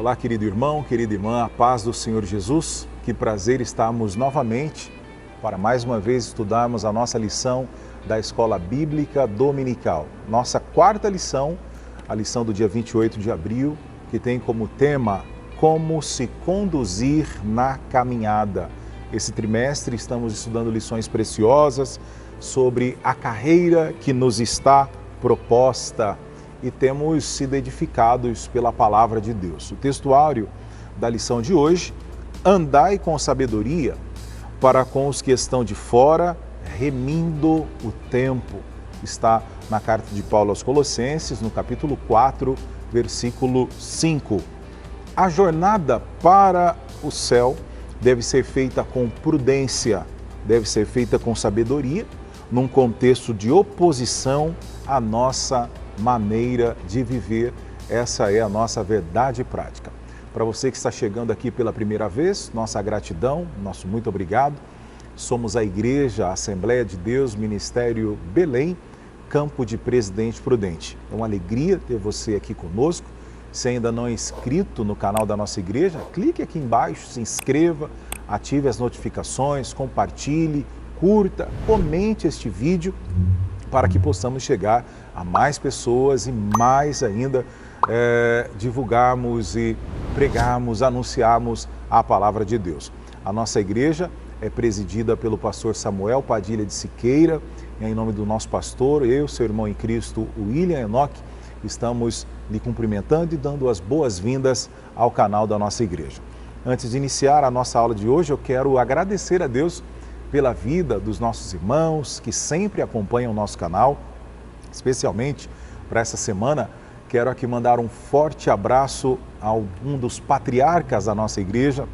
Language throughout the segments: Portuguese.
Olá, querido irmão, querida irmã, a paz do Senhor Jesus. Que prazer estarmos novamente para mais uma vez estudarmos a nossa lição da Escola Bíblica Dominical. Nossa quarta lição, a lição do dia 28 de abril, que tem como tema Como se conduzir na caminhada. Esse trimestre estamos estudando lições preciosas sobre a carreira que nos está proposta e temos sido edificados pela palavra de Deus. O textuário da lição de hoje: andai com sabedoria para com os que estão de fora, remindo o tempo. Está na carta de Paulo aos Colossenses, no capítulo 4, versículo 5. A jornada para o céu deve ser feita com prudência, deve ser feita com sabedoria, num contexto de oposição à nossa maneira de viver. Essa é a nossa verdade prática. Para você que está chegando aqui pela primeira vez, nossa gratidão, nosso muito obrigado. Somos a Igreja Assembleia de Deus, Ministério Belém, Campo de Presidente Prudente. É uma alegria ter você aqui conosco. Se ainda não é inscrito no canal da nossa igreja, clique aqui embaixo, se inscreva, ative as notificações, compartilhe, curta, comente este vídeo para que possamos chegar a mais pessoas e mais ainda divulgarmos e pregarmos, anunciarmos a palavra de Deus. A nossa igreja é presidida pelo pastor Samuel Padilha de Siqueira, e em nome do nosso pastor, eu, seu irmão em Cristo, William Enoque, estamos lhe cumprimentando e dando as boas-vindas ao canal da nossa igreja. Antes de iniciar a nossa aula de hoje, eu quero agradecer a Deus pela vida dos nossos irmãos que sempre acompanham o nosso canal, especialmente para essa semana. Quero aqui mandar um forte abraço a um dos patriarcas da nossa igreja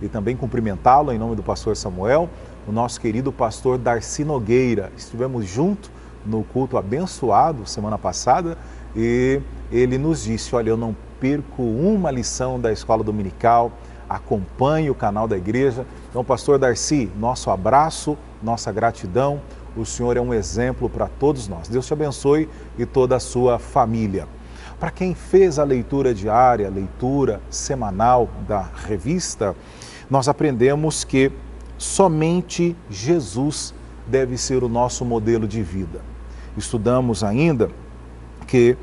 e também cumprimentá-lo em nome do pastor Samuel, o nosso querido pastor Darcy Nogueira. Estivemos juntos no culto abençoado semana passada e ele nos disse: olha, eu não perco uma lição da escola dominical, acompanhe o canal da igreja. Então, pastor Darcy, nosso abraço, nossa gratidão. O senhor é um exemplo para todos nós. Deus te abençoe e toda a sua família. Para quem fez a leitura diária, a leitura semanal da revista, nós aprendemos que somente Jesus deve ser o nosso modelo de vida. Estudamos ainda que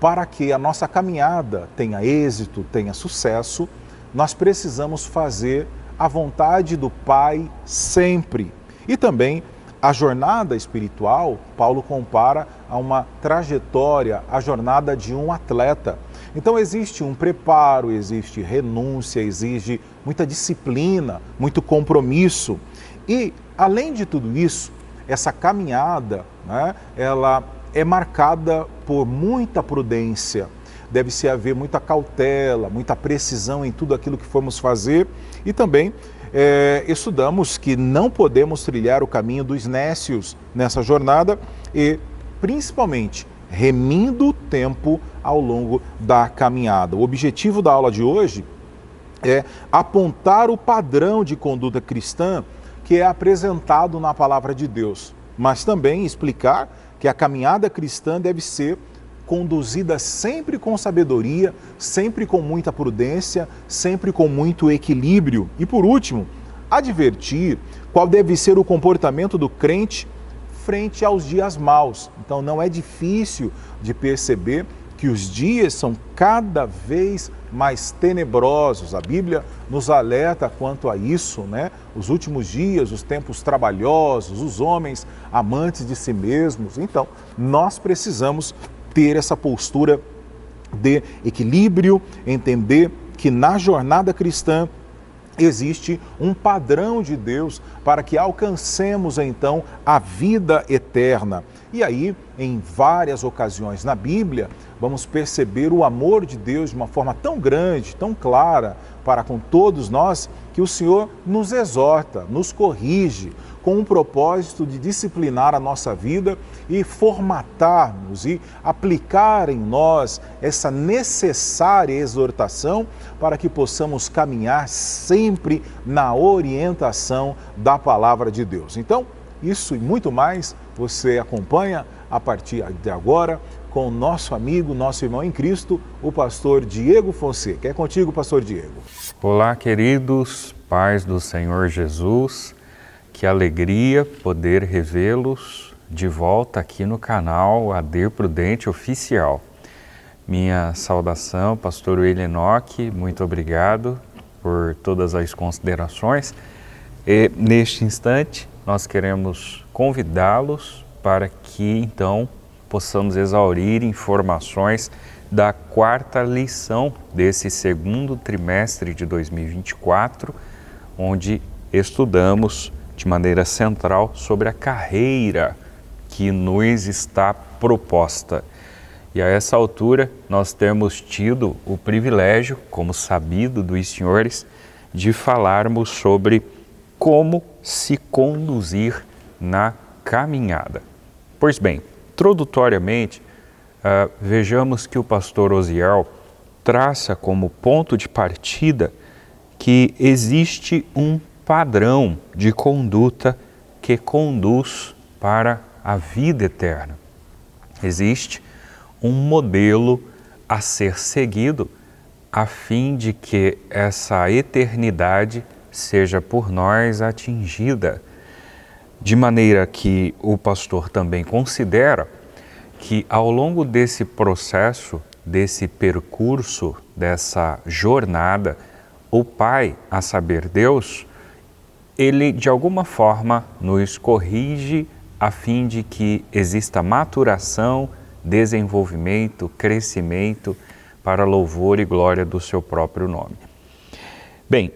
para que a nossa caminhada tenha êxito, tenha sucesso, nós precisamos fazer a vontade do Pai sempre. E também a jornada espiritual, Paulo compara a uma trajetória, a jornada de um atleta. Então existe um preparo, existe renúncia, exige muita disciplina, muito compromisso. E além de tudo isso, essa caminhada, ela é marcada por muita prudência. Deve-se haver muita cautela, muita precisão em tudo aquilo que formos fazer. E também estudamos que não podemos trilhar o caminho dos nécios nessa jornada e, principalmente, remindo o tempo ao longo da caminhada. O objetivo da aula de hoje é apontar o padrão de conduta cristã que é apresentado na palavra de Deus, mas também explicar que a caminhada cristã deve ser conduzida sempre com sabedoria, sempre com muita prudência, sempre com muito equilíbrio. E por último, advertir qual deve ser o comportamento do crente frente aos dias maus. Então não é difícil de perceber que os dias são cada vez mais tenebrosos. A Bíblia nos alerta quanto a isso, Os últimos dias, os tempos trabalhosos, os homens amantes de si mesmos. Então, nós precisamos ter essa postura de equilíbrio, entender que na jornada cristã existe um padrão de Deus para que alcancemos então a vida eterna. E aí, em várias ocasiões na Bíblia, vamos perceber o amor de Deus de uma forma tão grande, tão clara para com todos nós, que o Senhor nos exorta, nos corrige, com o propósito de disciplinar a nossa vida e formatar-nos e aplicar em nós essa necessária exortação para que possamos caminhar sempre na orientação da palavra de Deus. Então, isso e muito mais você acompanha a partir de agora com o nosso amigo, nosso irmão em Cristo, o pastor Diego Fonseca. É contigo, pastor Diego. Olá, queridos, paz do Senhor Jesus. Que alegria poder revê-los de volta aqui no canal AD Prudente Oficial. Minha saudação, pastor William Enoch, muito obrigado por todas as considerações. E neste instante, nós queremos convidá-los para que então possamos exaurir informações da quarta lição desse segundo trimestre de 2024, onde estudamos de maneira central sobre a carreira que nos está proposta. E a essa altura nós temos tido o privilégio, como sabido dos senhores, de falarmos sobre como se conduzir na caminhada. Pois bem, introdutoriamente, vejamos que o pastor Osiel traça como ponto de partida que existe um padrão de conduta que conduz para a vida eterna. Existe um modelo a ser seguido a fim de que essa eternidade seja por nós atingida. De maneira que o pastor também considera que ao longo desse processo, desse percurso, dessa jornada, o Pai, a saber Deus, ele de alguma forma nos corrige a fim de que exista maturação, desenvolvimento, crescimento para louvor e glória do seu próprio nome. Bem,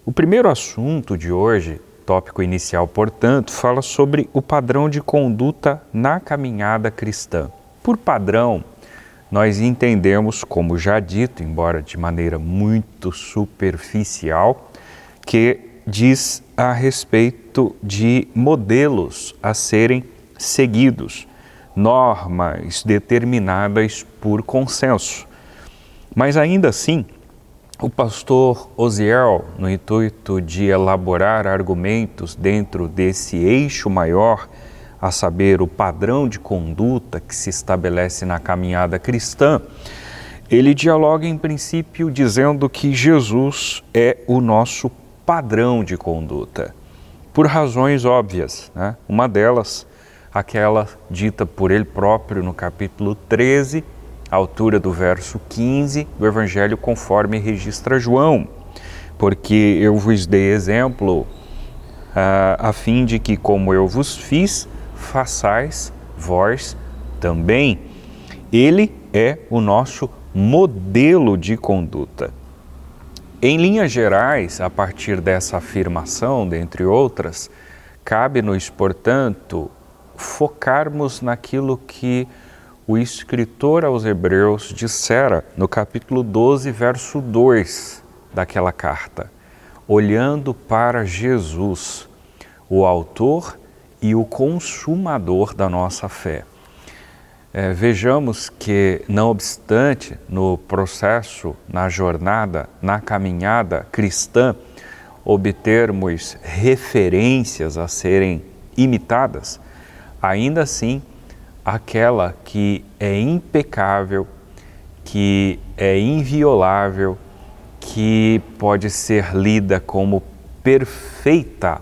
o primeiro assunto de hoje, tópico inicial, portanto, fala sobre o padrão de conduta na caminhada cristã. Por padrão, nós entendemos, como já dito, embora de maneira muito superficial, que diz a respeito de modelos a serem seguidos, normas determinadas por consenso. Mas ainda assim, o pastor Osiel, no intuito de elaborar argumentos dentro desse eixo maior, a saber, o padrão de conduta que se estabelece na caminhada cristã, ele dialoga em princípio dizendo que Jesus é o nosso padrão de conduta, por razões óbvias, né? Uma delas, aquela dita por ele próprio no capítulo 13, à altura do verso 15 do Evangelho conforme registra João, porque eu vos dei exemplo a fim de que, como eu vos fiz, façais vós também. Ele é o nosso modelo de conduta. Em linhas gerais, a partir dessa afirmação, dentre outras, cabe-nos, portanto, focarmos naquilo que o escritor aos Hebreus dissera no capítulo 12, verso 2 daquela carta, olhando para Jesus, o autor e o consumador da nossa fé. Vejamos que, não obstante, no processo, na jornada, na caminhada cristã, obtermos referências a serem imitadas, ainda assim, aquela que é impecável, que é inviolável, que pode ser lida como perfeita,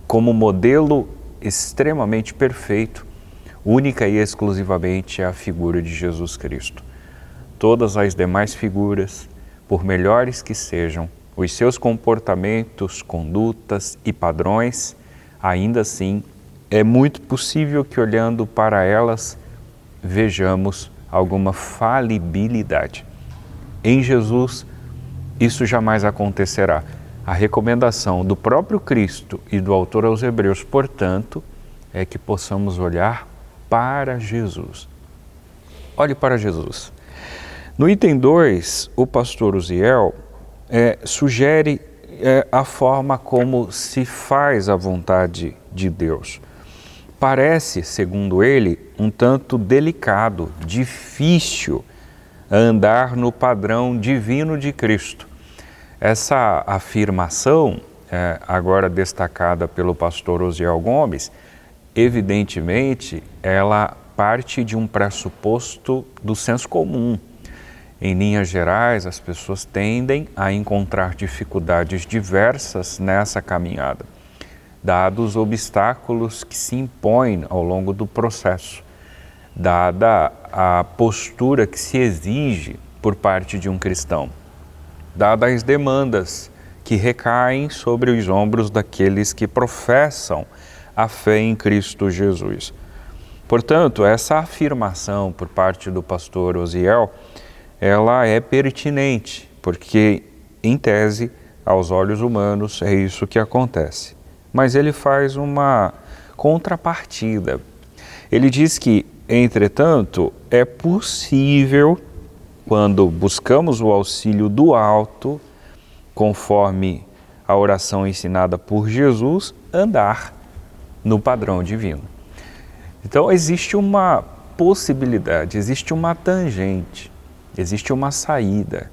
como modelo extremamente perfeito, única e exclusivamente é a figura de Jesus Cristo. Todas as demais figuras, por melhores que sejam, os seus comportamentos, condutas e padrões, ainda assim, é muito possível que olhando para elas, vejamos alguma falibilidade. Em Jesus, isso jamais acontecerá. A recomendação do próprio Cristo e do autor aos Hebreus, portanto, é que possamos olhar para Jesus. Olhe para Jesus. No item 2, o pastor Osiel sugere a forma como se faz a vontade de Deus. Parece, segundo ele, um tanto delicado, difícil andar no padrão divino de Cristo. Essa afirmação, agora destacada pelo pastor Osiel Gomes, evidentemente, ela parte de um pressuposto do senso comum. Em linhas gerais, as pessoas tendem a encontrar dificuldades diversas nessa caminhada, dados os obstáculos que se impõem ao longo do processo, dada a postura que se exige por parte de um cristão, dadas as demandas que recaem sobre os ombros daqueles que professam a fé em Cristo Jesus. Portanto, essa afirmação por parte do pastor Osiel, ela é pertinente, porque, em tese, aos olhos humanos, é isso que acontece. Mas ele faz uma contrapartida. Ele diz que, entretanto, é possível, quando buscamos o auxílio do alto, conforme a oração ensinada por Jesus, andar no padrão divino. Então, existe uma possibilidade, existe uma tangente, existe uma saída.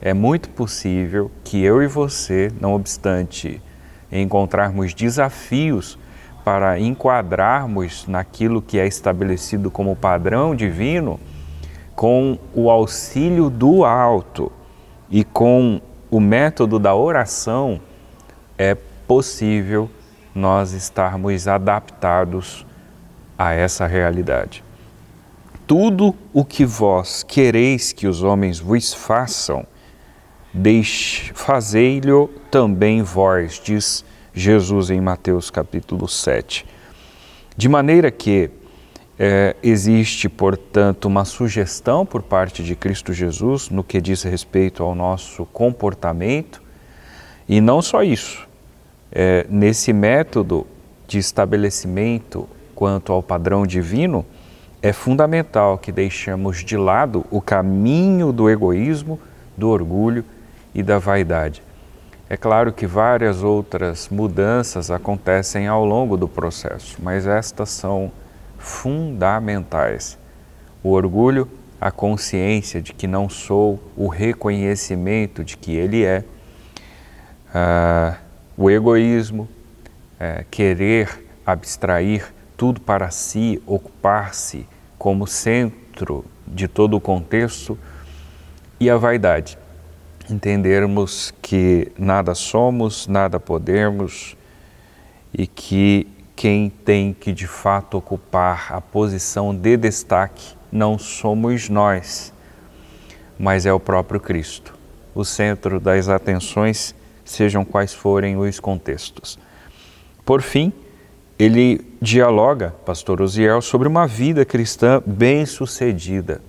É muito possível que eu e você, não obstante encontrarmos desafios para enquadrarmos naquilo que é estabelecido como padrão divino, com o auxílio do alto e com o método da oração, é possível nós estarmos adaptados a essa realidade. Tudo o que vós quereis que os homens vos façam, fazei-lhe também vós, diz Jesus em Mateus capítulo 7. De maneira que existe, portanto, uma sugestão por parte de Cristo Jesus no que diz respeito ao nosso comportamento, e não só isso, nesse método de estabelecimento quanto ao padrão divino, é fundamental que deixemos de lado o caminho do egoísmo, do orgulho e da vaidade. É claro que várias outras mudanças acontecem ao longo do processo, mas estas são fundamentais. O orgulho, a consciência de que não sou, o reconhecimento de que ele é, o egoísmo, querer abstrair tudo para si, ocupar-se como centro de todo o contexto, e a vaidade. Entendermos que nada somos, nada podemos e que quem tem que de fato ocupar a posição de destaque não somos nós, mas é o próprio Cristo, o centro das atenções, sejam quais forem os contextos. Por fim, ele dialoga, pastor Osiel, sobre uma vida cristã bem-sucedida.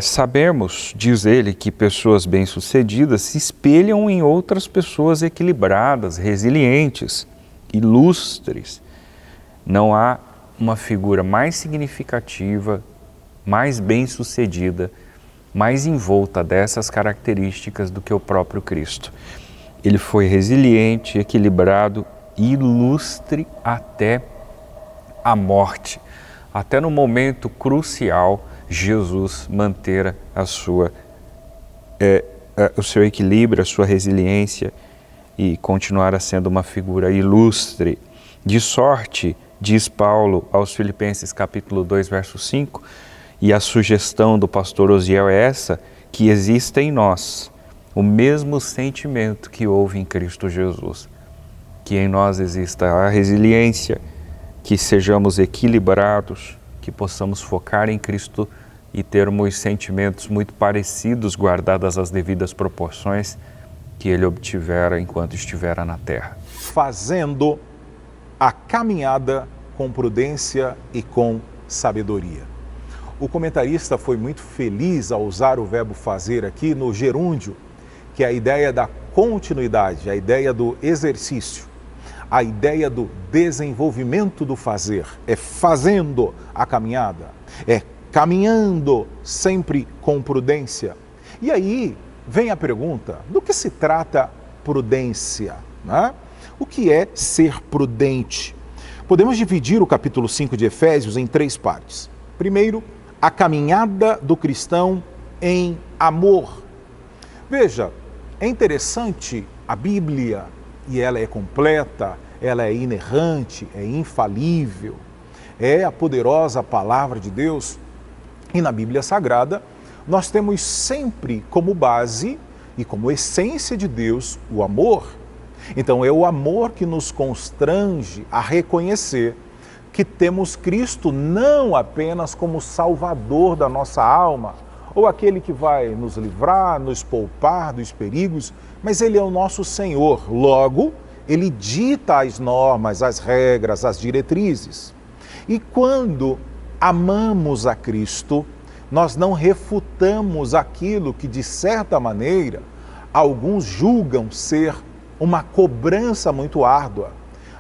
Sabemos, diz ele, que pessoas bem-sucedidas se espelham em outras pessoas equilibradas, resilientes, ilustres. Não há uma figura mais significativa, mais bem-sucedida, mais envolta dessas características do que o próprio Cristo. Ele foi resiliente, equilibrado, ilustre até a morte. Até no momento crucial, Jesus mantera o seu equilíbrio, a sua resiliência e continuara sendo uma figura ilustre. De sorte, diz Paulo aos Filipenses capítulo 2, verso 5, e a sugestão do pastor Osiel é essa, que exista em nós o mesmo sentimento que houve em Cristo Jesus. Que em nós exista a resiliência, que sejamos equilibrados, que possamos focar em Cristo e termos sentimentos muito parecidos, guardadas as devidas proporções que ele obtivera enquanto estivera na terra. Fazendo a caminhada com prudência e com sabedoria. O comentarista foi muito feliz ao usar o verbo fazer aqui no gerúndio, que é a ideia da continuidade, a ideia do exercício, a ideia do desenvolvimento do fazer. É fazendo a caminhada, é caminhando sempre com prudência. E aí vem a pergunta, do que se trata prudência? Né? O que é ser prudente? Podemos dividir o capítulo 5 de Efésios em 3 partes. Primeiro, a caminhada do cristão em amor. Veja, é interessante a Bíblia, e ela é completa, ela é inerrante, é infalível. é a poderosa palavra de Deus. E na Bíblia Sagrada, nós temos sempre como base e como essência de Deus o amor. Então é o amor que nos constrange a reconhecer que temos Cristo não apenas como Salvador da nossa alma, ou aquele que vai nos livrar, nos poupar dos perigos, mas Ele é o nosso Senhor. Logo, Ele dita as normas, as regras, as diretrizes. E quando amamos a Cristo, nós não refutamos aquilo que, de certa maneira, alguns julgam ser uma cobrança muito árdua.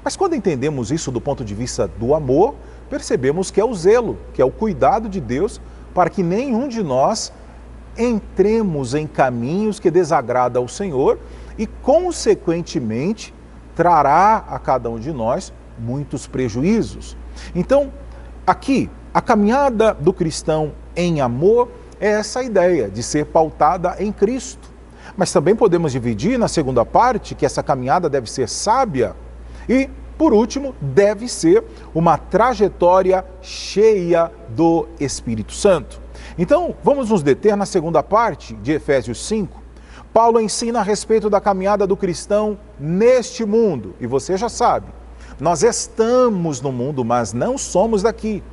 Mas quando entendemos isso do ponto de vista do amor, percebemos que é o zelo, que é o cuidado de Deus para que nenhum de nós entremos em caminhos que desagradam ao Senhor e, consequentemente, trará a cada um de nós muitos prejuízos. Então, aqui, a caminhada do cristão em amor é essa ideia de ser pautada em Cristo. Mas também podemos dividir na segunda parte que essa caminhada deve ser sábia e, por último, deve ser uma trajetória cheia do Espírito Santo. Então, vamos nos deter na segunda parte de Efésios 5. Paulo ensina a respeito da caminhada do cristão neste mundo. E você já sabe, nós estamos no mundo, mas não somos daqui.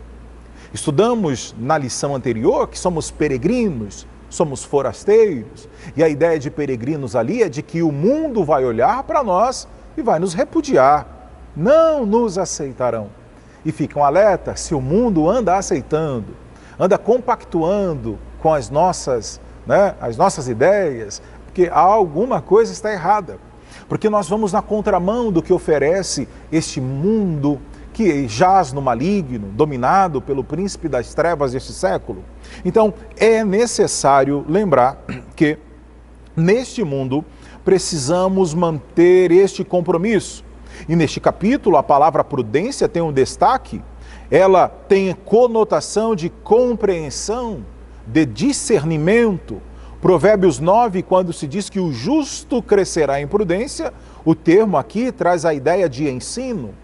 Estudamos na lição anterior que somos peregrinos, somos forasteiros. E a ideia de peregrinos ali é de que o mundo vai olhar para nós e vai nos repudiar. Não nos aceitarão. E ficam alerta se o mundo anda aceitando, anda compactuando com as nossas ideias, porque alguma coisa está errada. Porque nós vamos na contramão do que oferece este mundo que jaz no maligno, dominado pelo príncipe das trevas deste século. Então, é necessário lembrar que, neste mundo, precisamos manter este compromisso. E neste capítulo, a palavra prudência tem um destaque. Ela tem conotação de compreensão, de discernimento. Provérbios 9, quando se diz que o justo crescerá em prudência, o termo aqui traz a ideia de ensino,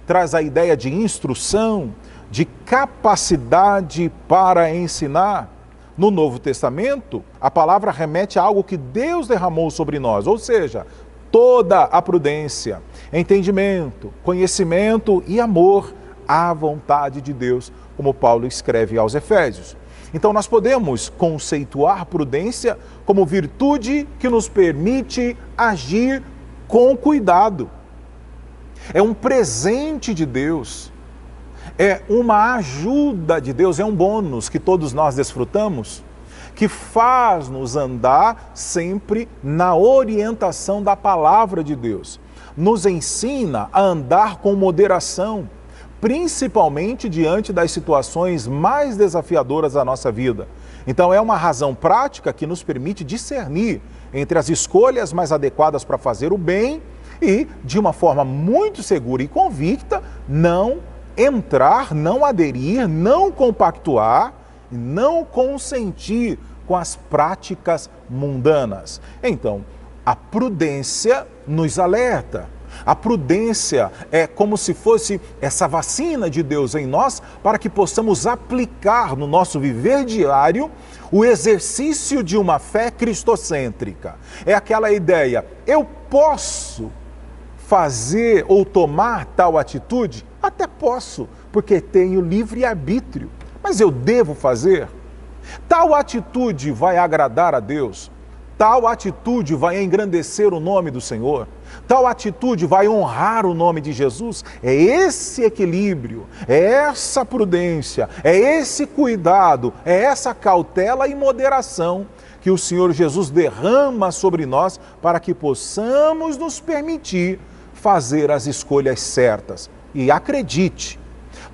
traz a ideia de instrução, de capacidade para ensinar. No Novo Testamento, a palavra remete a algo que Deus derramou sobre nós, ou seja, toda a prudência, entendimento, conhecimento e amor à vontade de Deus, como Paulo escreve aos Efésios. Então nós podemos conceituar prudência como virtude que nos permite agir com cuidado. É um presente de Deus, é uma ajuda de Deus, é um bônus que todos nós desfrutamos, que faz-nos andar sempre na orientação da palavra de Deus. Nos ensina a andar com moderação, principalmente diante das situações mais desafiadoras da nossa vida. Então é uma razão prática que nos permite discernir entre as escolhas mais adequadas para fazer o bem e, de uma forma muito segura e convicta, não entrar, não aderir, não compactuar, não consentir com as práticas mundanas. Então, a prudência nos alerta. A prudência é como se fosse essa vacina de Deus em nós para que possamos aplicar no nosso viver diário o exercício de uma fé cristocêntrica. É aquela ideia, eu posso fazer ou tomar tal atitude? Até posso, porque tenho livre-arbítrio, mas eu devo fazer? Tal atitude vai agradar a Deus? Tal atitude vai engrandecer o nome do Senhor? Tal atitude vai honrar o nome de Jesus? É esse equilíbrio, é essa prudência, é esse cuidado, é essa cautela e moderação que o Senhor Jesus derrama sobre nós para que possamos nos permitir fazer as escolhas certas. E acredite,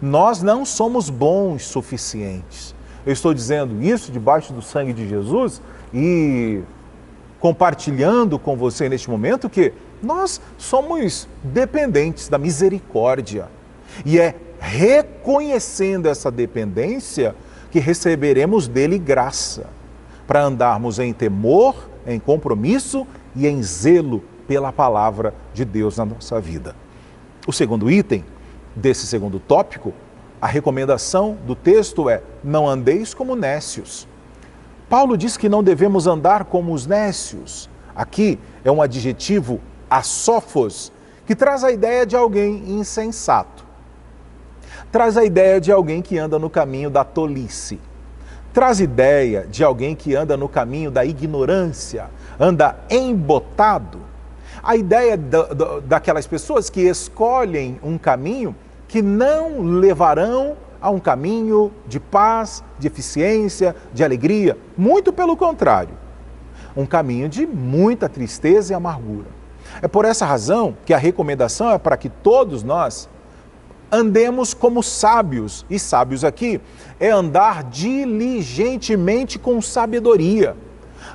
nós não somos bons suficientes. Eu estou dizendo isso debaixo do sangue de Jesus e compartilhando com você neste momento que nós somos dependentes da misericórdia. E é reconhecendo essa dependência que receberemos dele graça, para andarmos em temor, em compromisso e em zelo pela palavra de Deus na nossa vida. O segundo item desse segundo tópico A recomendação do texto é: não andeis como nécios. Paulo diz que não devemos andar como os nécios. Aqui é um adjetivo asófos, que traz a ideia de alguém insensato. Traz a ideia de alguém que anda no caminho da tolice. Traz ideia de alguém que anda no caminho da ignorância, anda embotado. A ideia daquelas pessoas que escolhem um caminho que não levarão a um caminho de paz, de eficiência, de alegria. Muito pelo contrário, um caminho de muita tristeza e amargura. É por essa razão que a recomendação é para que todos nós andemos como sábios. E sábios aqui é andar diligentemente com sabedoria,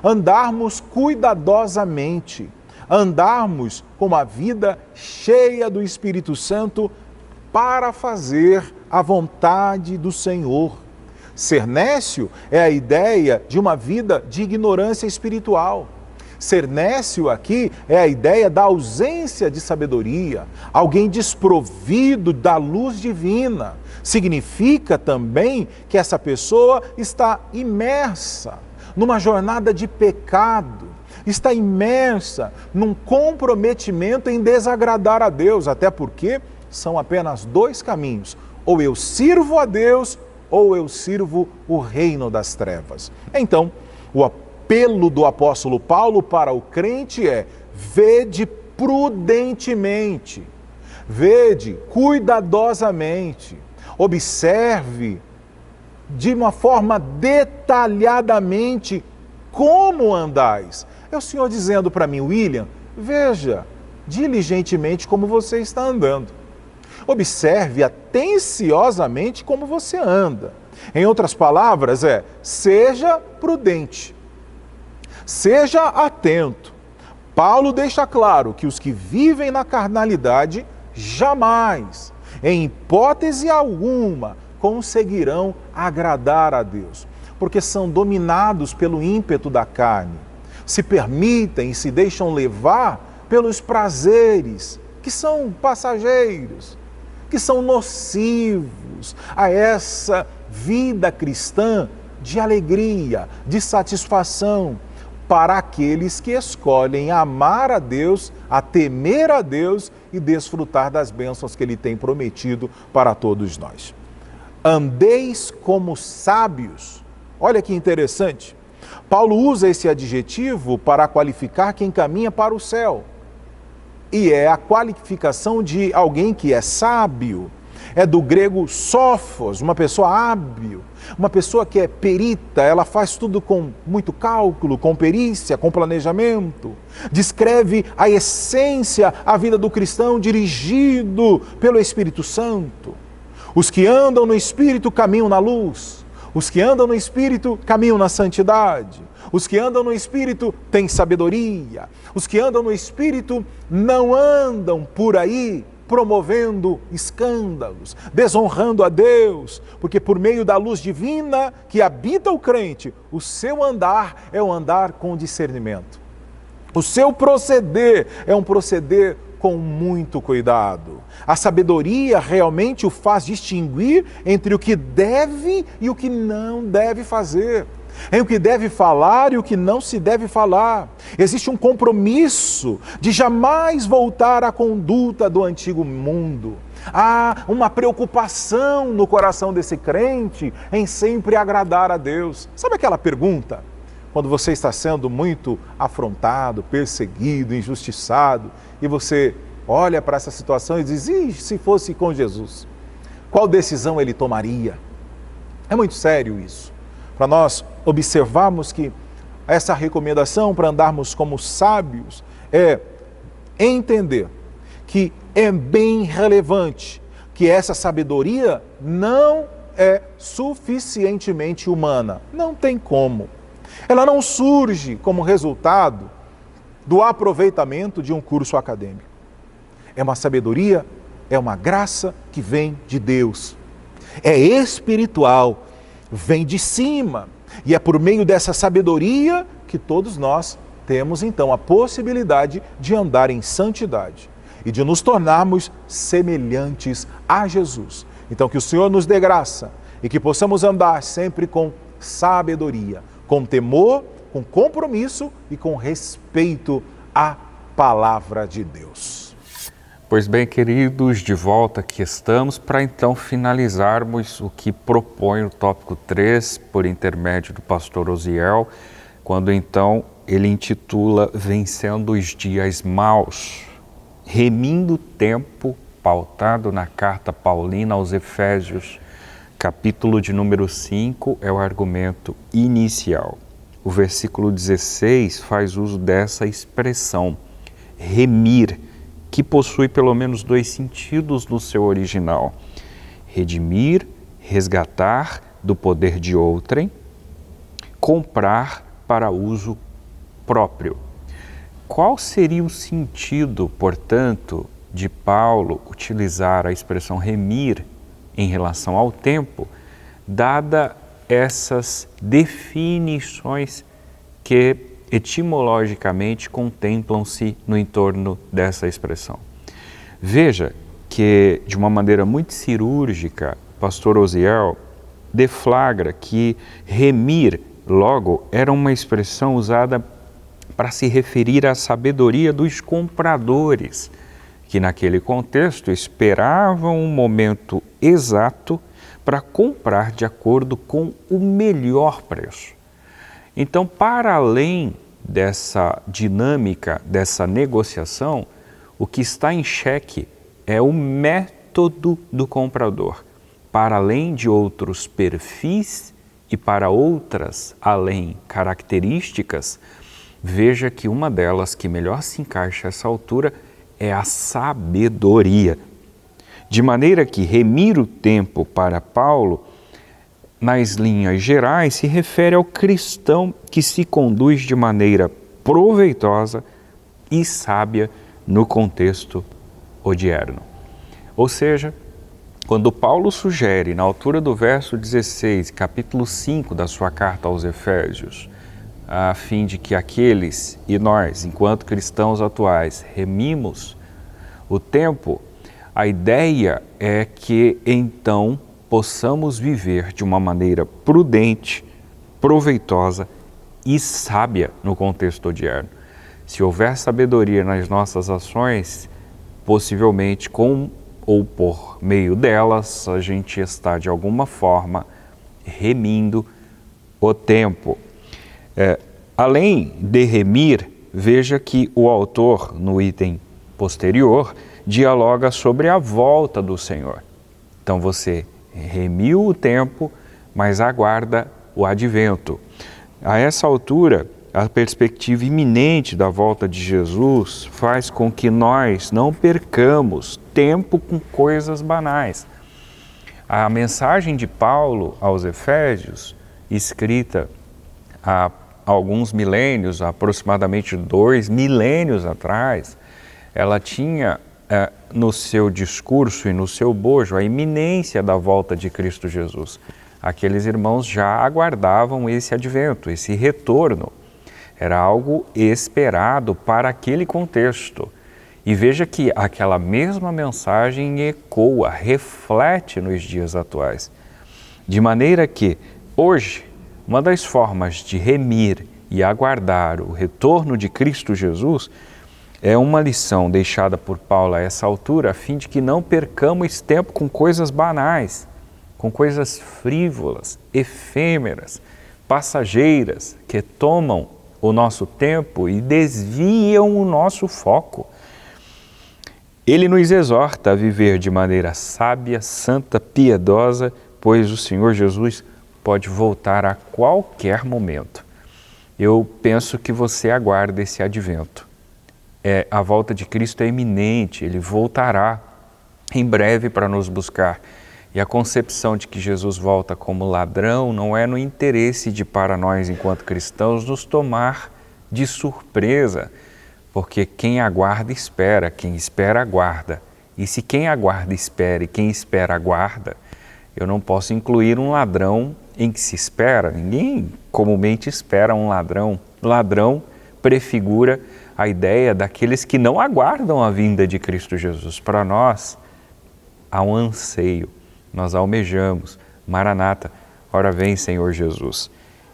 andarmos cuidadosamente, andarmos com uma vida cheia do Espírito Santo para fazer a vontade do Senhor. Ser nécio é a ideia de uma vida de ignorância espiritual. Ser nécio aqui é a ideia da ausência de sabedoria, alguém desprovido da luz divina. Significa também que essa pessoa está imersa numa jornada de pecado, está imersa num comprometimento em desagradar a Deus, até porque são apenas dois caminhos: ou eu sirvo a Deus, ou eu sirvo o reino das trevas. Então, o apelo do apóstolo Paulo para o crente é: vede prudentemente, vede cuidadosamente, observe de uma forma detalhadamente como andais. É o Senhor dizendo para mim: William, veja diligentemente como você está andando. Observe atenciosamente como você anda. Em outras palavras, seja prudente, seja atento. Paulo deixa claro que os que vivem na carnalidade jamais, em hipótese alguma, conseguirão agradar a Deus, porque são dominados pelo ímpeto da carne, se permitem e se deixam levar pelos prazeres que são passageiros, que são nocivos a essa vida cristã de alegria, de satisfação, para aqueles que escolhem amar a Deus, a temer a Deus e desfrutar das bênçãos que Ele tem prometido para todos nós. Andeis como sábios. Olha que interessante. Paulo usa esse adjetivo para qualificar quem caminha para o céu. E é a qualificação de alguém que é sábio. É do grego sófos, uma pessoa hábil, uma pessoa que é perita, ela faz tudo com muito cálculo, com perícia, com planejamento. Descreve a essência, a vida do cristão dirigido pelo Espírito Santo. Os que andam no Espírito caminham na luz. Os que andam no Espírito caminham na santidade. Os que andam no Espírito têm sabedoria. Os que andam no Espírito não andam por aí promovendo escândalos, desonrando a Deus, porque por meio da luz divina que habita o crente, o seu andar é um andar com discernimento. O seu proceder é um proceder com muito cuidado. A sabedoria realmente o faz distinguir entre o que deve e o que não deve fazer, em o que deve falar e o que não se deve falar. Existe um compromisso de jamais voltar à conduta do antigo mundo. Há uma preocupação no coração desse crente em sempre agradar a Deus. Sabe aquela pergunta? Quando você está sendo muito afrontado, perseguido, injustiçado, e você olha para essa situação e diz: e se fosse com Jesus? Qual decisão ele tomaria? É muito sério isso. Para nós observarmos que essa recomendação para andarmos como sábios é entender que é bem relevante que essa sabedoria não é suficientemente humana. Não tem como. Ela não surge como resultado do aproveitamento de um curso acadêmico. É uma sabedoria, é uma graça que vem de Deus. É espiritual, vem de cima. E é por meio dessa sabedoria que todos nós temos então a possibilidade de andar em santidade e de nos tornarmos semelhantes a Jesus. Então que o Senhor nos dê graça e que possamos andar sempre com sabedoria, com temor, com compromisso e com respeito à palavra de Deus. Pois bem, queridos, de volta aqui estamos para então finalizarmos o que propõe o tópico 3 por intermédio do pastor Osiel, quando então ele intitula Vencendo os Dias Maus, remindo o tempo, pautado na carta paulina aos Efésios, capítulo de número 5, é o argumento inicial. O versículo 16 faz uso dessa expressão, remir, que possui pelo menos dois sentidos no seu original. Redimir, resgatar do poder de outrem, comprar para uso próprio. Qual seria o sentido, portanto, de Paulo utilizar a expressão remir em relação ao tempo, dada essas definições que etimologicamente contemplam-se no entorno dessa expressão? Veja que, de uma maneira muito cirúrgica, o pastor Osiel deflagra que remir, logo, era uma expressão usada para se referir à sabedoria dos compradores, que naquele contexto esperavam um momento exato para comprar de acordo com o melhor preço. Então, para além dessa dinâmica, dessa negociação, o que está em xeque é o método do comprador. Para além de outros perfis e para outras além características, veja que uma delas que melhor se encaixa a essa altura é a sabedoria. De maneira que remir o tempo para Paulo, nas linhas gerais, se refere ao cristão que se conduz de maneira proveitosa e sábia no contexto odierno. Ou seja, quando Paulo sugere, na altura do verso 16, capítulo 5 da sua carta aos Efésios, a fim de que aqueles e nós, enquanto cristãos atuais, remimos o tempo, a ideia é que então possamos viver de uma maneira prudente, proveitosa e sábia no contexto odierno. Se houver sabedoria nas nossas ações, possivelmente com ou por meio delas, a gente está de alguma forma remindo o tempo. Além de remir, veja que o autor, no item posterior, dialoga sobre a volta do Senhor. Então você remiu o tempo, mas aguarda o advento. A essa altura, a perspectiva iminente da volta de Jesus faz com que nós não percamos tempo com coisas banais. A mensagem de Paulo aos Efésios, escrita há alguns milênios, aproximadamente 2 milênios atrás, ela tinha no seu discurso e no seu bojo a iminência da volta de Cristo Jesus. Aqueles irmãos já aguardavam esse advento, esse retorno. Era algo esperado para aquele contexto. E veja que aquela mesma mensagem ecoa, reflete nos dias atuais. De maneira que, hoje, uma das formas de remir e aguardar o retorno de Cristo Jesus é uma lição deixada por Paulo a essa altura, a fim de que não percamos tempo com coisas banais, com coisas frívolas, efêmeras, passageiras, que tomam o nosso tempo e desviam o nosso foco. Ele nos exorta a viver de maneira sábia, santa, piedosa, pois o Senhor Jesus pode voltar a qualquer momento. Eu penso que você aguarda esse advento. A volta de Cristo é iminente, Ele voltará em breve para nos buscar. E a concepção de que Jesus volta como ladrão não é no interesse de, para nós, enquanto cristãos, nos tomar de surpresa, porque quem aguarda, espera, quem espera, aguarda. E se quem aguarda, espera e quem espera, aguarda, eu não posso incluir um ladrão em que se espera. Ninguém comumente espera um ladrão. Ladrão prefigura a ideia daqueles que não aguardam a vinda de Cristo Jesus. Para nós, há um anseio nós almejamos. Maranata, ora vem, Senhor Jesus.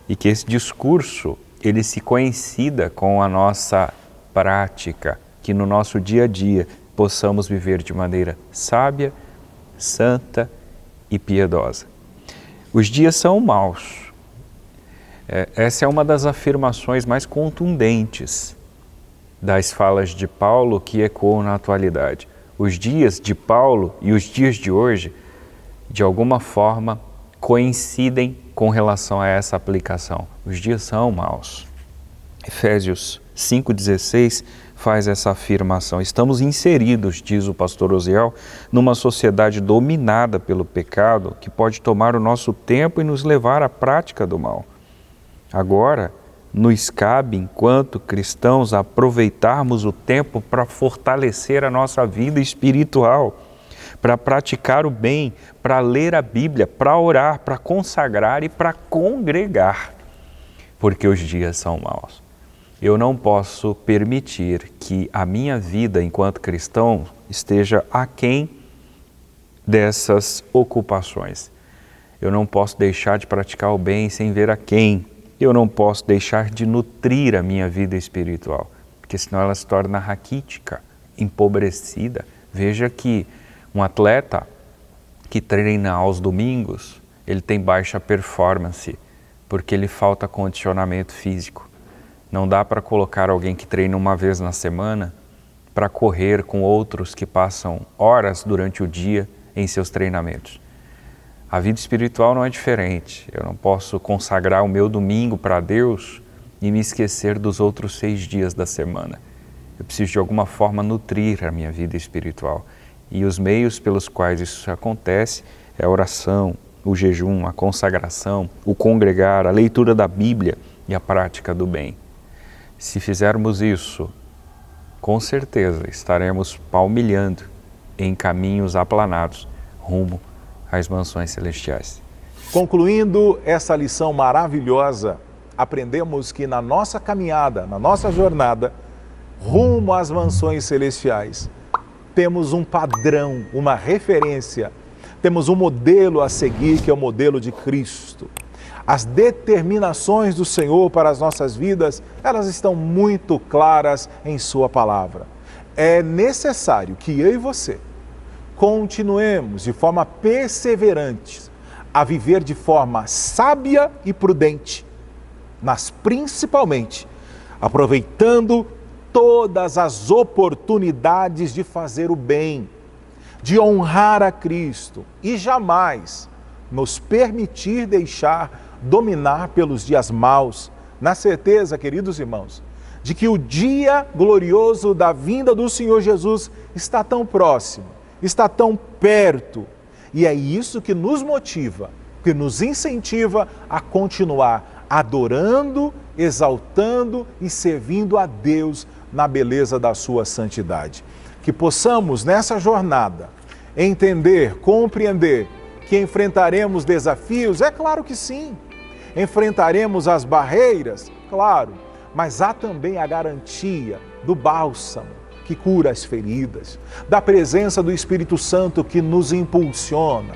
E que esse discurso, ele se coincida com a nossa prática, que no nosso dia a dia possamos viver de maneira sábia, santa e piedosa. Os dias são maus. Essa é uma das afirmações mais contundentes das falas de Paulo que ecoam na atualidade. Os dias de Paulo e os dias de hoje, de alguma forma, coincidem com relação a essa aplicação. Os dias são maus. Efésios 5,16 faz essa afirmação. Estamos inseridos, diz o pastor Osiel, numa sociedade dominada pelo pecado que pode tomar o nosso tempo e nos levar à prática do mal. Agora, nos cabe, enquanto cristãos, aproveitarmos o tempo para fortalecer a nossa vida espiritual, para praticar o bem, para ler a Bíblia, para orar, para consagrar e para congregar, porque os dias são maus. Eu não posso permitir que a minha vida enquanto cristão esteja aquém dessas ocupações. Eu não posso deixar de praticar o bem sem ver a quem. Eu não posso deixar de nutrir a minha vida espiritual, porque senão ela se torna raquítica, empobrecida. Veja que um atleta que treina aos domingos, ele tem baixa performance, porque lhe falta condicionamento físico. Não dá para colocar alguém que treina uma vez na semana para correr com outros que passam horas durante o dia em seus treinamentos. A vida espiritual não é diferente. Eu não posso consagrar o meu domingo para Deus e me esquecer dos outros 6 dias da semana. Eu preciso de alguma forma nutrir a minha vida espiritual. E os meios pelos quais isso acontece é a oração, o jejum, a consagração, o congregar, a leitura da Bíblia e a prática do bem. Se fizermos isso, com certeza estaremos palmilhando em caminhos aplanados rumo às mansões celestiais. Concluindo essa lição maravilhosa, aprendemos que na nossa caminhada, na nossa jornada, rumo às mansões celestiais, temos um padrão, uma referência, temos um modelo a seguir, que é o modelo de Cristo. As determinações do Senhor para as nossas vidas, elas estão muito claras em sua palavra. É necessário que eu e você continuemos de forma perseverante a viver de forma sábia e prudente, mas principalmente aproveitando todas as oportunidades de fazer o bem, de honrar a Cristo e jamais nos permitir deixar dominar pelos dias maus, na certeza, queridos irmãos, de que o dia glorioso da vinda do Senhor Jesus está tão próximo, está tão perto, e é isso que nos motiva, que nos incentiva a continuar adorando, exaltando e servindo a Deus na beleza da sua santidade. Que possamos nessa jornada entender, compreender que enfrentaremos desafios, é claro que sim. Enfrentaremos as barreiras, claro, mas há também a garantia do bálsamo que cura as feridas, da presença do Espírito Santo que nos impulsiona,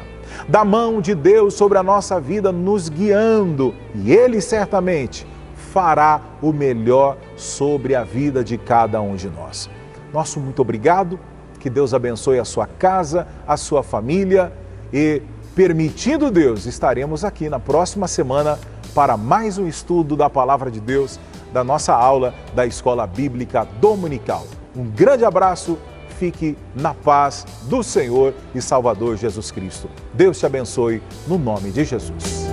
da mão de Deus sobre a nossa vida nos guiando, e Ele certamente fará o melhor sobre a vida de cada um de nós. Nosso muito obrigado, que Deus abençoe a sua casa, a sua família e, permitindo Deus, estaremos aqui na próxima semana para mais um estudo da Palavra de Deus, da nossa aula da Escola Bíblica Dominical. Um grande abraço, fique na paz do Senhor e Salvador Jesus Cristo. Deus te abençoe, no nome de Jesus.